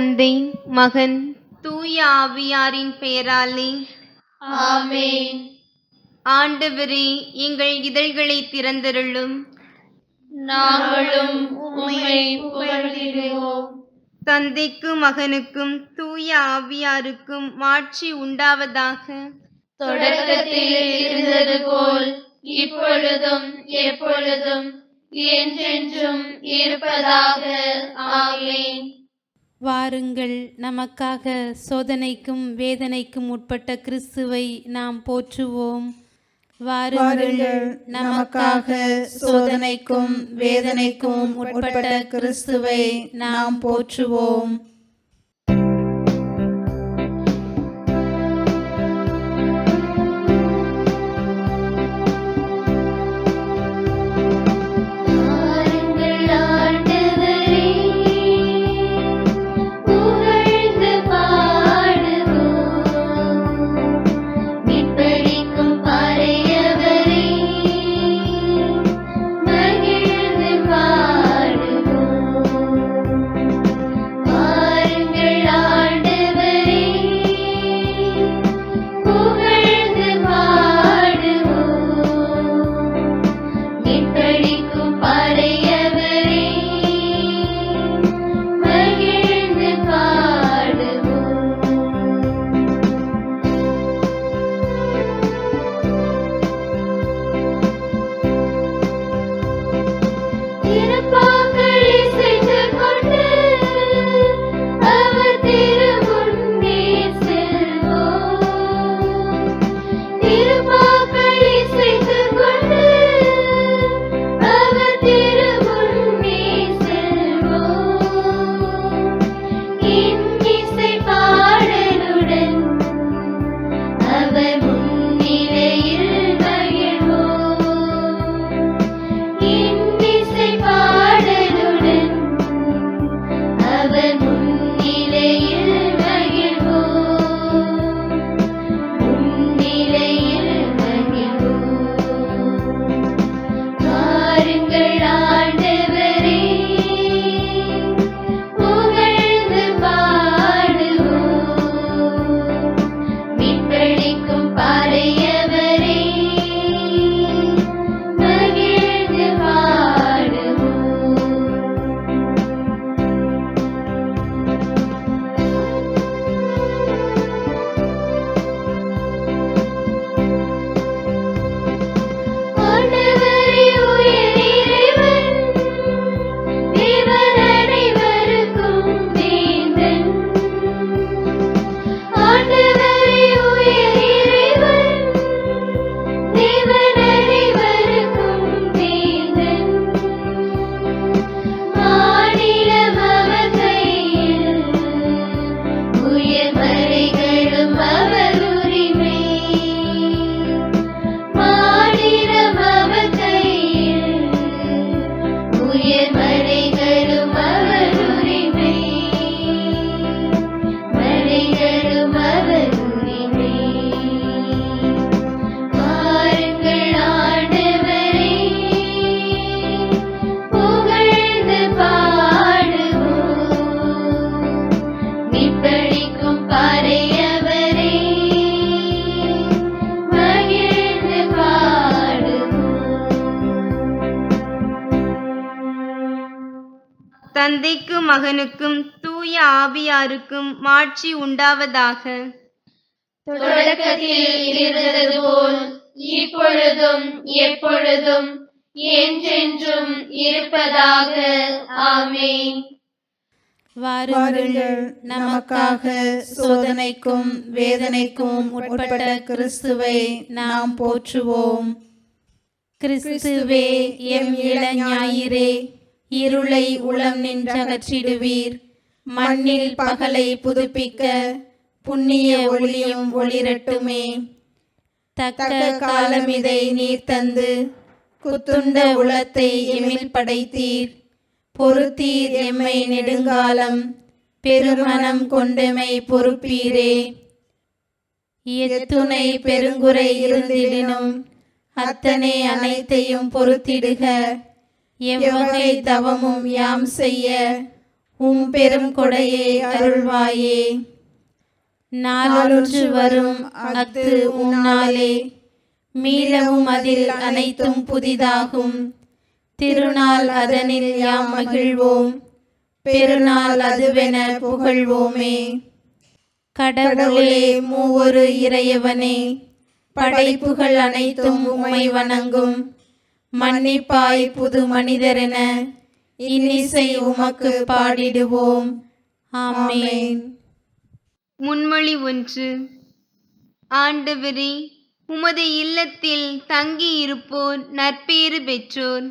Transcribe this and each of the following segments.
தந்தை, மகன், தூய ஆவியாரின் பெயராலே ஆமென். ஆண்டவரே, எங்கள் இதழ்களை திறந்தருளும். நாங்களும் உம்மை புகழ்ந்திடுவோம். தந்தைக்கும் மகனுக்கும் தூய ஆவியாருக்கும் மாட்சி உண்டாவதாக. தொடக்கத்தில் இருந்தது போல் இப்பொழுதும் எப்பொழுதும் என்றென்றும் இருப்பதாக. ஆமென். வாருங்கள், நமக்காக சோதனைக்கும் வேதனைக்கும் உட்பட்ட கிறிஸ்துவை நாம் போற்றுவோம். வாருங்கள், நமக்காக சோதனைக்கும் வேதனைக்கும் உட்பட்ட கிறிஸ்துவை நாம் போற்றுவோம். தந்தைக்கும் மகனுக்கும் தூய ஆவியாருக்கும் மாட்சி உண்டாவதாக. தொடக்கத்தில் இருந்தது போல் இப்பொழுதும் எப்பொழுதும் என்றென்றும் இருப்பதாக. ஆமென். வாருங்கள், நமக்காக சோதனைக்கும் வேதனைக்கும் உட்பட்ட கிறிஸ்துவை நாம் போற்றுவோம். கிறிஸ்துவே, எம் இளஞாயிறே, இருளை உளம் நின்றகற்றிடுவீர். மண்ணில் பகலை புதுப்பிக்க புண்ணிய ஒளியும் ஒளிரட்டுமே. தக்க காலமிதை நீர் தந்து குத்துண்ட உளத்தை எம்மில் படைத்தீர். பொறுத்தீர் எம்மை நெடுங்காலம், பெருமனம் கொண்டமை பொறுப்பீரே. எத்துணை பெருங்குறை இருந்திடினும் அத்தனை அனைத்தையும் பொறுத்திடுக. எவ்வகை தவமும் யாம் செய்ய உம் பெரும் கொடையை அருள்வாயே. நாளொன்று வரும் அஃது உன்னாலே, மீளவும் அதில் அனைத்தும் புதிதாகும். திருநாள் அதனில் யாம் மகிழ்வோம், பெருநாள் அதுவென புகழ்வோமே. கடவுளே மூவொரு இறையவனே, படைப்புகள் அனைத்தும் உம்மை வணங்கும். மன்னிப்பாய் புது மனிதரென இன்னிசை உமக்கு பாடிடுவோம். ஆமென். முன்மொழி 1. ஆண்டவரே, உமது இல்லத்தில் தங்கி இருப்போர் நற்பேறு பெற்றோர்.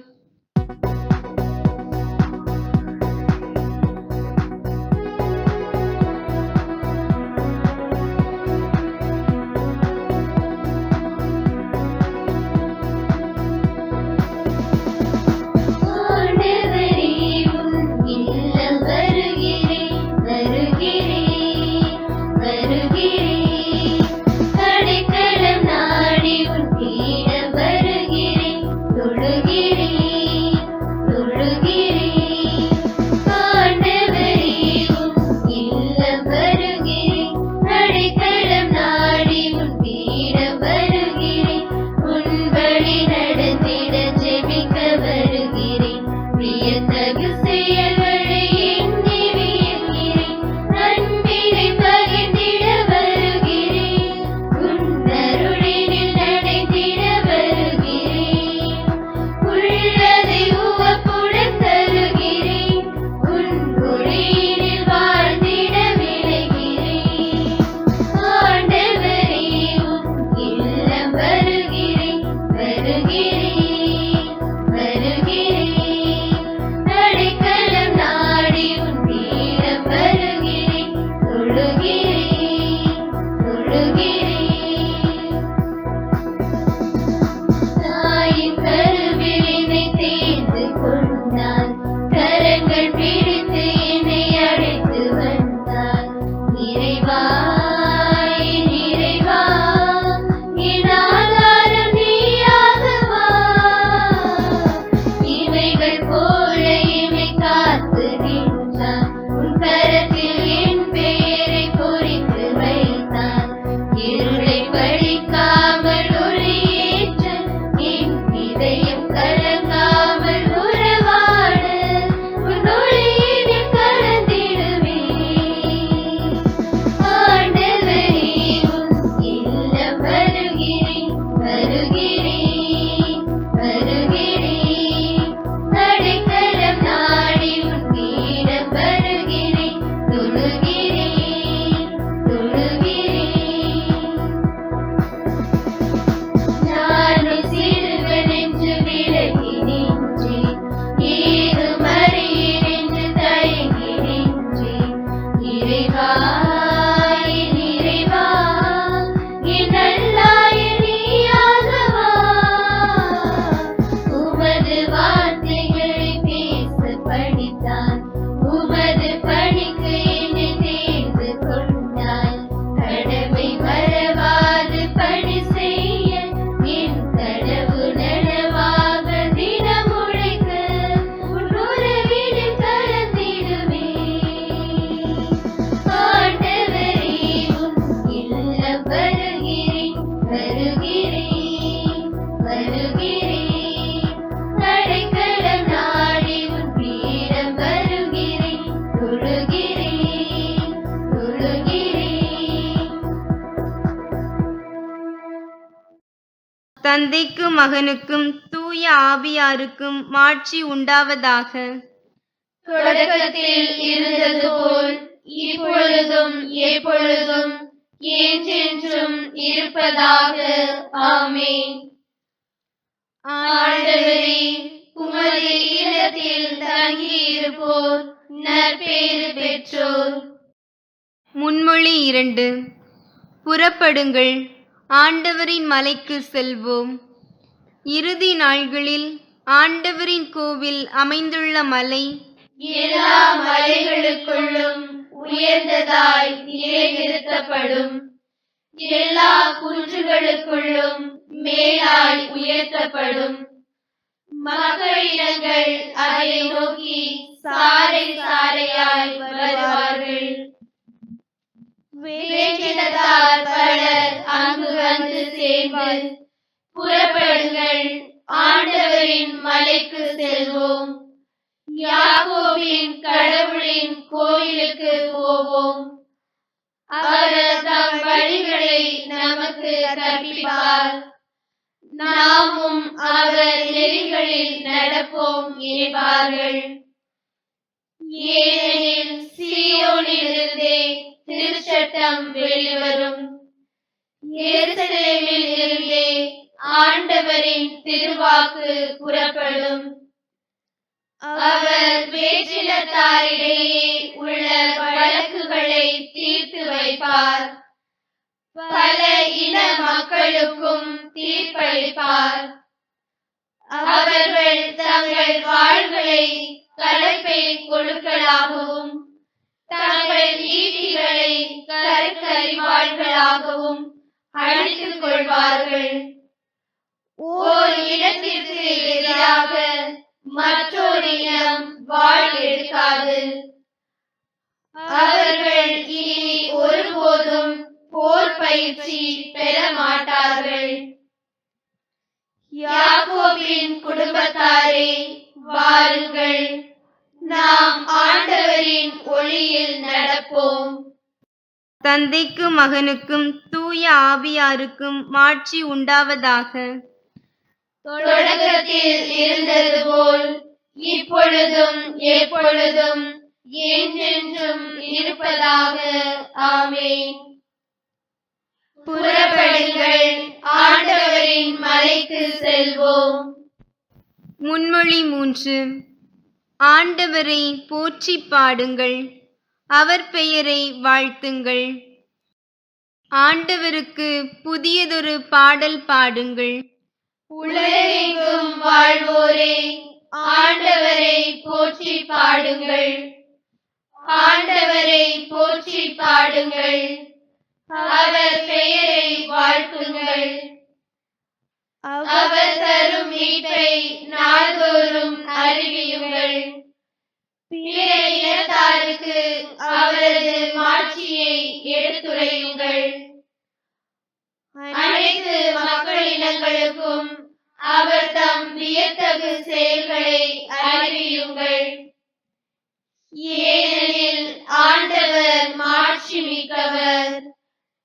தந்தைக்கும் மகனுக்கும் தூய ஆவியாருக்கும் மாட்சி உண்டாவதாக. தொடக்கத்தில் இருந்தது போல் இப்பொழுதும் எப்பொழுதும் என்றென்றும் இருப்பதாக. ஆமென். ஆண்டவரே, உமது இல்லத்தில் தங்கியிருப்போர் நற்பேறு பெற்றோர். முன்மொழி 2. புறப்படுங்கள், ஆண்டவரின் மலைக்கு செல்வோம். இறுதி நாள்களில் ஆண்டவரின் கோவில் அமைந்துள்ள மலை எல்லா மலைகளுக்குள்ளும் உயர்ந்ததாய் நிலைநிறுத்தப்படும். எல்லா குன்றுகளுக்குள்ளும் மேலாய் உயர்த்தப்படும். மக்களினங்கள் அதை நோக்கி சாறை சாறையாய் வருவார்கள். வேற்றினத்தார் பலர் அங்கு வந்து சேர்ந்து, புறப்படுங்கள், ஆண்டவரின் மலைக்கு செல்வோம், யாக்கோபின் கடவுளின் கோயிலுக்கு போவோம். அவர் தம் வழிகளை நமக்கு கற்பிப்பார், நாமும் அவர் நெறிகளில் நடப்போம் என்பார்கள். ஏனெனில் சீயோனிலிருந்தே திருச்சட்டம் வெளிவரும், எருசலேமில் இருந்தே ஆண்டவரின் திருவாக்கு புறப்படும். அவர் வேற்றினத்தாரிடையே உள்ள வழக்குகளை தீர்த்து வைப்பார், பல இன மக்களுக்கும் தீர்ப்பளிப்பார். அவர்கள் தங்கள் வாழ்களை கலப்பை கொழுக்களாகவும் தங்கள் ஈட்டிகளை கருக்கறிவாள்களாகவும் அழித்துக் கொள்வார்கள். ஓர் இடத்திற்கு எதிராக மற்றொரு இனம் வாள் எடுக்காது. அவர்கள் இனி ஒருபோதும் போர் பயிற்சி பெற மாட்டார்கள். யாக்கோபின் குடும்பத்தாரே, வாருங்கள், நாம் ஆண்டவரின் ஒளியில் நடப்போம். தந்தைக்கும் மகனுக்கும் தூய ஆவியாருக்கும் மாட்சி உண்டாவதாக. தொடக்கத்தில் இருந்தது போல் இப்பொழுதும் எப்பொழுதும் என்றென்றும் இருப்பதாக. ஆமென். புறப்படுங்கள், ஆண்டவரின் மலைக்கு செல்வோம். முன்மொழி 3. ஆண்டவரை போற்றி பாடுங்கள், அவர் பெயரை வாழ்த்துங்கள். ஆண்டவருக்கு புதியதொரு பாடல் பாடுங்கள். உலகெங்கும் வாழ்வோரே, ஆண்டவரை போற்றி பாடுங்கள். ஆண்டவரை போற்றி பாடுங்கள், அவர் பெயரை வாழ்த்துங்கள். அவர் தரும் மீட்பை நாள்தோறும் அறிவியுங்கள். பிற இனத்தாருக்கு அவரது மாட்சியை எடுத்துரையுங்கள். அனைத்து மக்களினங்களுக்கும் அவர் தம் வியத்தகு செயல்களை அறிவியுங்கள். ஏனெனில் ஆண்டவர் மாட்சி மிக்கவர்,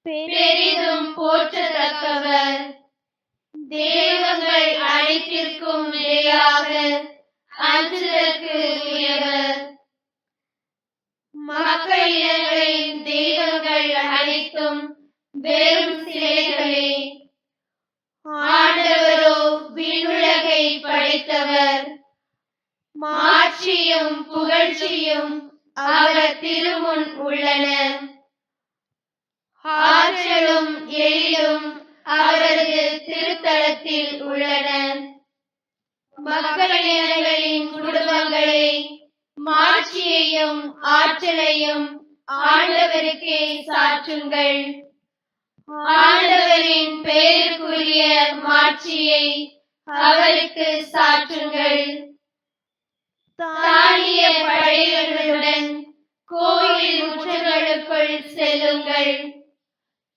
பெரிதும் போற்றத்தக்கவர். தெய்வங்கள் அனைத்திற்கும் மேலாக அஞ்சுதற்கு உரியவர். மக்களினங்களின் தெய்வங்கள் அனைத்தும் வெறும் சிலைகளே. ஆண்டவரோ விண்ணுலகை படைத்தவர். மாட்சியும் புகழ்ச்சியும் அவர் திருமுன் உள்ளன. ஆற்றலும் எழிலும் அவரது திருத்தலத்தில் உள்ளன. மக்களினங்களின் குடும்பங்களை மாட்சியையும் ஆற்றலையும் ஆண்டவருக்கே சாற்றுங்கள். ஆண்டவரின் பெயருக்குரிய மாட்சியை அவருக்கு சாற்றுங்கள். தானிய படைகளுடன் கோயில் முற்றங்களுக்குள் செல்லுங்கள்.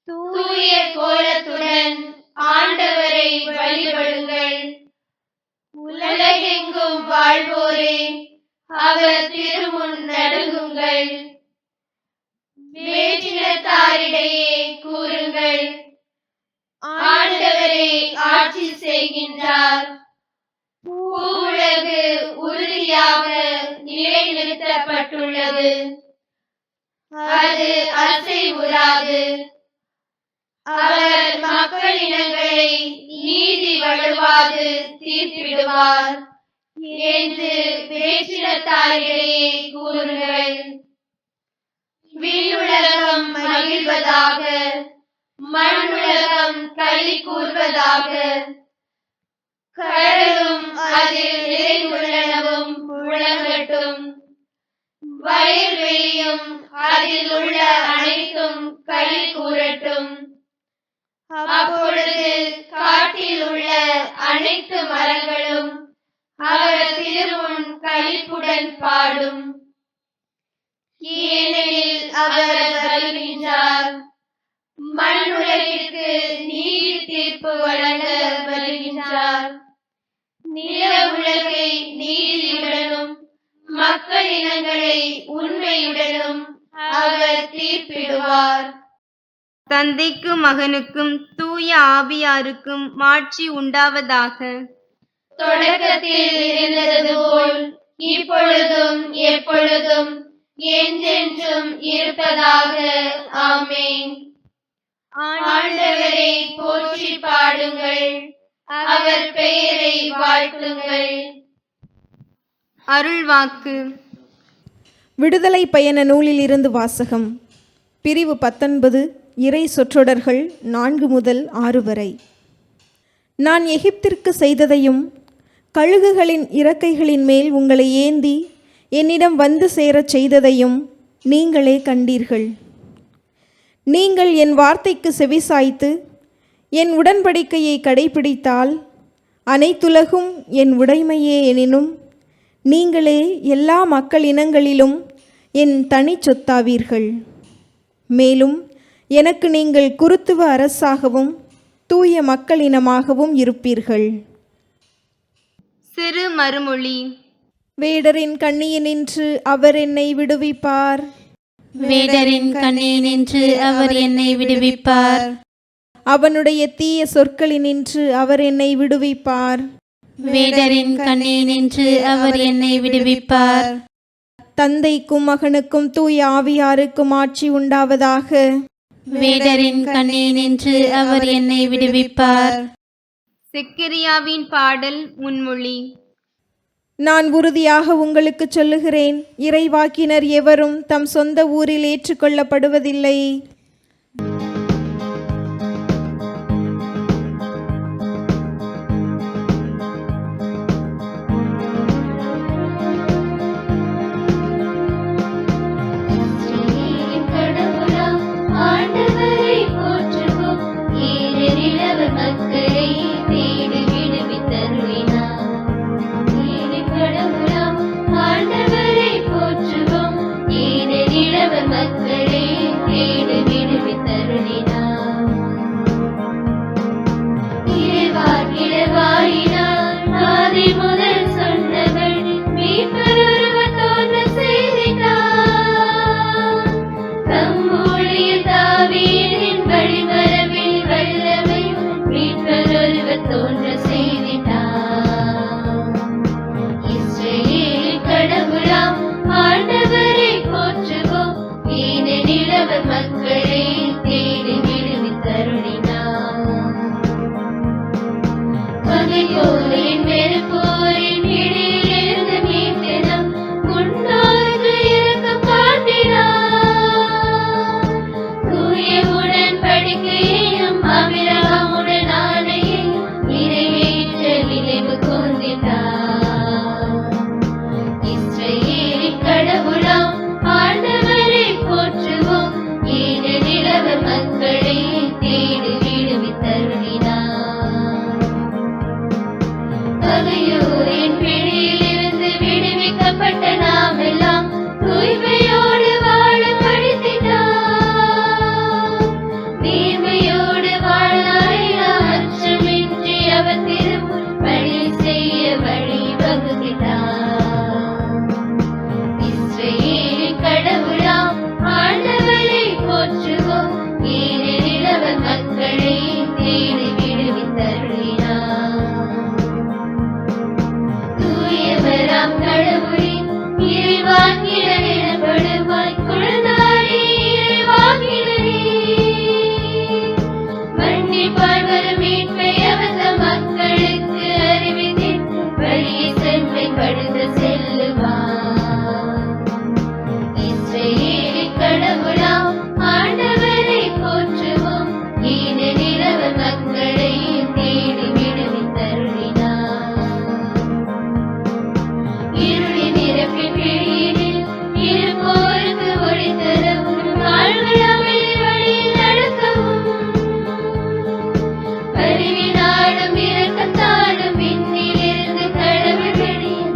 தூய கோலத்துடன் ஆண்டவரை வழிபடுங்கள். உலகெங்கும் வாழ்வோரே, அவர் திருமுன் நடுங்குங்கள். வேற்றினத்தாரிடையே கூறுங்கள், ஆண்டவரே ஆட்சி செய்கின்றார். பூவுலகு உறுதியாக நிலைநிறுத்தப்பட்டுள்ளது, அது அசைவுறாது. அவர் மக்களினங்களை நீதி வழுவாது தீர்ப்பிடுவார் என்று வேற்றினத்தாரிடையே கூறுங்கள். விண்ணுலகம் மகிழ்வதாக, மண்ணுலகம் களி கூர்வதாக. கடலும் அதில் நிறைந்துள்ளனவும் முழங்கட்டும். வயல்வெளியும் அதில் உள்ள அனைத்தும் களி கூறட்டும். அப்பொழுது காட்டில் உள்ள அனைத்து மரங்களும் அவர் திருமுன் களிப்புடன் மகிழ்ச்சியுடன் பாடும். ஏனெனில் அவர் வருகின்றார், மண்ணுலகிற்கு நீதி தீர்ப்பு வழங்க வருகின்றார். நில உலகை நீதியுடனும் மக்கள் இனங்களை உண்மையுடனும் அவர் தீர்ப்பிடுவார். தந்தைக்கும் மகனுக்கும் தூய ஆவியாருக்கும் மாட்சி உண்டாவதாக. தொடக்கத்தில் இருந்தது போல் இப்பொழுதும் எப்பொழுதும் என்றென்றும் இருப்பதாக. ஆமென். ஆண்டவரை போற்றி பாடுங்கள், அவர் பெயரை வாழ்த்துங்கள். அருள்வாக்கு. விடுதலை பயண நூலில் இருந்து வாசகம். பிரிவு 19, இறை சொற்றொடர்கள் 4 முதல் 6 வரை. நான் எகிப்திற்கு செய்ததையும் கழுகுகளின் இறக்கைகளின் மேல் உங்களை ஏந்தி என்னிடம் வந்து சேரச் செய்ததையும் நீங்களே கண்டீர்கள். நீங்கள் என் வார்த்தைக்கு செவிசாய்த்து என் உடன்படிக்கையை கடைபிடித்தால் அனைத்துலகும் என் உடைமையே எனினும் நீங்களே எல்லா மக்கள் இனங்களிலும் என் தனி சொத்தாவீர்கள். மேலும் எனக்கு நீங்கள் குருத்துவ அரசாகவும் தூய மக்கள் இனமாகவும் இருப்பீர்கள். சிறு மறுமொழி. வேடரின் கண்ணியினின்று அவர் என்னை விடுவிப்பார். வேடரின் கண்ணியினின்று அவர் என்னை விடுவிப்பார். அவனுடைய தீய சொற்களினின்று அவர் என்னை விடுவிப்பார். வேடரின் கண்ணியினின்று அவர் என்னை விடுவிப்பார். தந்தைக்கும் மகனுக்கும் தூய ஆவியாருக்கும் ஆட்சி உண்டாவதாக. வேடரின் கண்ணியினின்று அவர் என்னை விடுவிப்பார். செக்கரியாவின் பாடல் முன்மொழி. நான் உறுதியாக உங்களுக்கு சொல்லுகிறேன், இறைவாக்கினர் எவரும் தம் சொந்த ஊரில் ஏற்றுக்கொள்ளப்படுவதில்லை.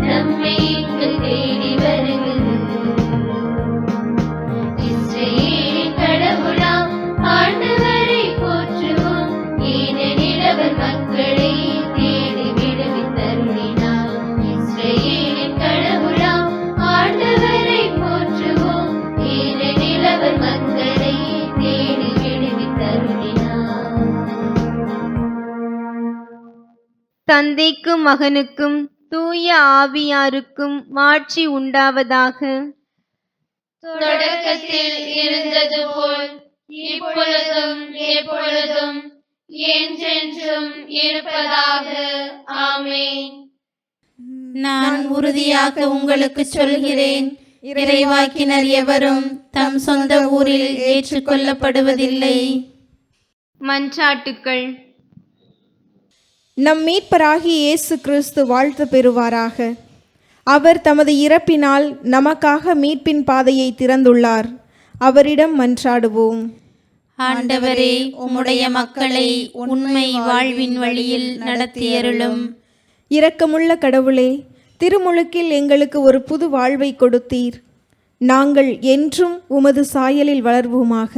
நம்மை இங்கு தேடி நிலவர் மக்களை தேடி விடுவித்தருளினார். இஸ்ரவேலின் கடவுளாம் ஆண்டவரை போற்றுவோம். நிலவர் மக்களை தேடி விடுவித்தருளினார். தந்தைக்கும் மகனுக்கும் தூய ஆவியாருக்கும் மாட்சி உண்டாவதாக. தொடக்கத்தில் இருந்தது போல் இப்பொழுதும் எப்பொழுதும் என்றென்றும் இருப்பதாக. ஆமென். நான் உறுதியாக உங்களுக்கு சொல்கிறேன், இறைவாக்கினர் எவரும் தம் சொந்த ஊரில் ஏற்றுக்கொள்ளப்படுவதில்லை. மன்றாட்டுக்கள். நம் மீட்பராகிய இயேசு கிறிஸ்து வாழ்த்து பெறுவாராக. அவர் தமது இறப்பினால் நமக்காக மீட்பின் பாதையை திறந்துள்ளார். அவரிடம் மன்றாடுவோம். ஆண்டவரே, உம்முடைய மக்களை உண்மை வாழ்வின் வழியில் நடத்தியருளும். இரக்கமுள்ள கடவுளே, திருமுழுக்கில் எங்களுக்கு ஒரு புது வாழ்வை கொடுத்தீர். நாங்கள் என்றும் உமது சாயலில் வளர்வோமாக.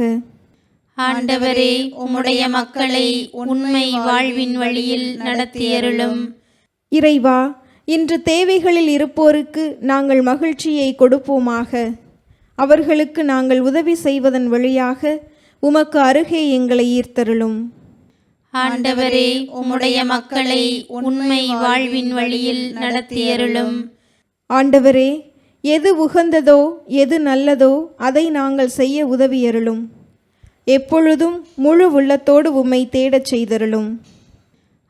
ஆண்டவரே, உம்முடைய மக்களை உண்மை வாழ்வின் வழியில் நடத்தியருளும். இறைவா, இன்று தேவைகளில் இருப்போருக்கு நாங்கள் மகிழ்ச்சியை கொடுப்போமாக. அவர்களுக்கு நாங்கள் உதவி செய்வதன் வழியாக உமக்கு அருகே எங்களை ஈர்த்தருளும். ஆண்டவரே, உம்முடைய மக்களை உண்மை வாழ்வின் வழியில் நடத்தியருளும். ஆண்டவரே, எது உகந்ததோ எது நல்லதோ அதை நாங்கள் செய்ய உதவியருளும். எப்பொழுதும் முழு உள்ளத்தோடு உம்மை தேடச் செய்தருளும்.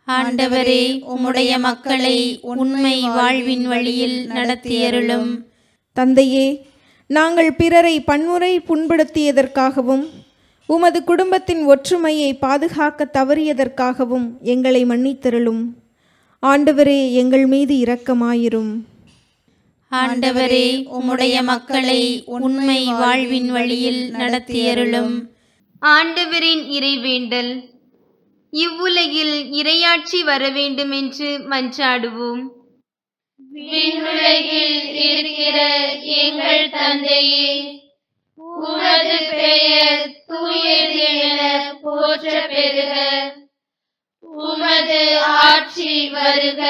ஆண்டவரே, உம்முடைய மக்களை உண்மை வாழ்வின் வழியில் நடத்தியருளும். தந்தையே, நாங்கள் பிறரை பன்முறை புண்படுத்தியதற்காகவும் உமது குடும்பத்தின் ஒற்றுமையை பாதுகாக்க தவறியதற்காகவும் எங்களை மன்னித்தருளும். ஆண்டவரே, எங்கள் மீது இரக்கமாயிரும். ஆண்டவரே, உம்முடைய மக்களை உண்மை வாழ்வின் வழியில் நடத்தியருளும். ஆண்டவரின் இறைவேண்டல். இவ்வுலகில் இறையாட்சி வர வேண்டும் என்று மன்றாடுவோம். விண்ணுலகில் இருக்கிற எங்கள் தந்தையே, உமது பெயர் தூயது என போற்ற பெறுக. உமது ஆட்சி வருக.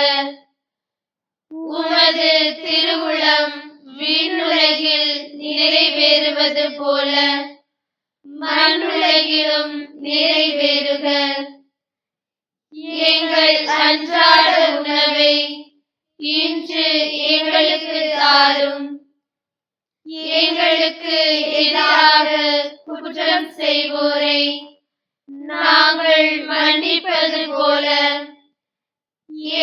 உமது திருவுளம் விண்ணுலகில் நிறைவேறுவது போல மண்ணுலகிலும் நிறைவேறுக. எங்கள் அன்றாட உணவை இன்று எங்களுக்கு தாரும். எங்களுக்கு எதிராக குற்றம் செய்வோரை நாங்கள் மன்னிப்பது போல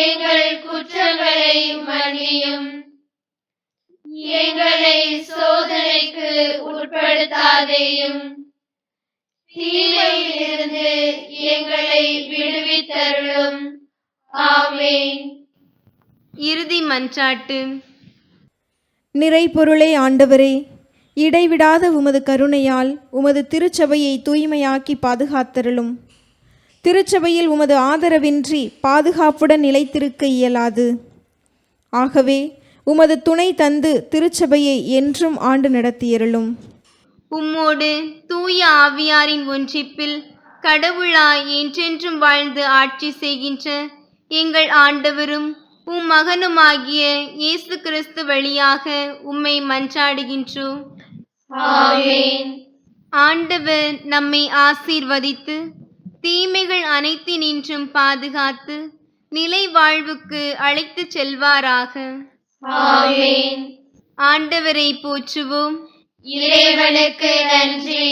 எங்கள் குற்றங்களை மன்னியும். எங்களை சோதனைக்கு உட்படுத்தாதேயும், தீமையிலிருந்து எங்களை விடுவித்தருளும். ஆமென். இறுதி மன்றாட்டு. நிறைபொருளே ஆண்டவரே, இடைவிடாத உமது கருணையால் உமது திருச்சபையை தூய்மையாக்கி பாதுகாத்தருளும். திருச்சபையில் உமது ஆதரவின்றி பாதுகாப்புடன் நிலைத்திருக்க இயலாது. ஆகவே உமது துணை தந்து திருச்சபையை என்றும் ஆண்டு நடத்தியருளும். உம்மோடு தூய ஆவியாரின் ஒன்றிப்பில் கடவுளாய் என்றென்றும் வாழ்ந்து ஆட்சி செய்கின்ற எங்கள் ஆண்டவரும் உம் மகனுமாகிய இயேசு கிறிஸ்து வழியாக உம்மை மன்றாடுகின்றோம். ஆமென். ஆண்டவர் நம்மை ஆசீர்வதித்து தீமைகள் அனைத்தினின்றும் பாதுகாத்து நிலை வாழ்வுக்கு அழைத்துச் செல்வாராக. ஆமென். ஆண்டவரை போற்றுவோம். இறைவனுக்கு நன்றி.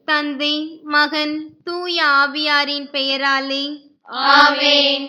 தந்தை, மகன், தூய ஆவியாரின் பெயராலே ஆமென்.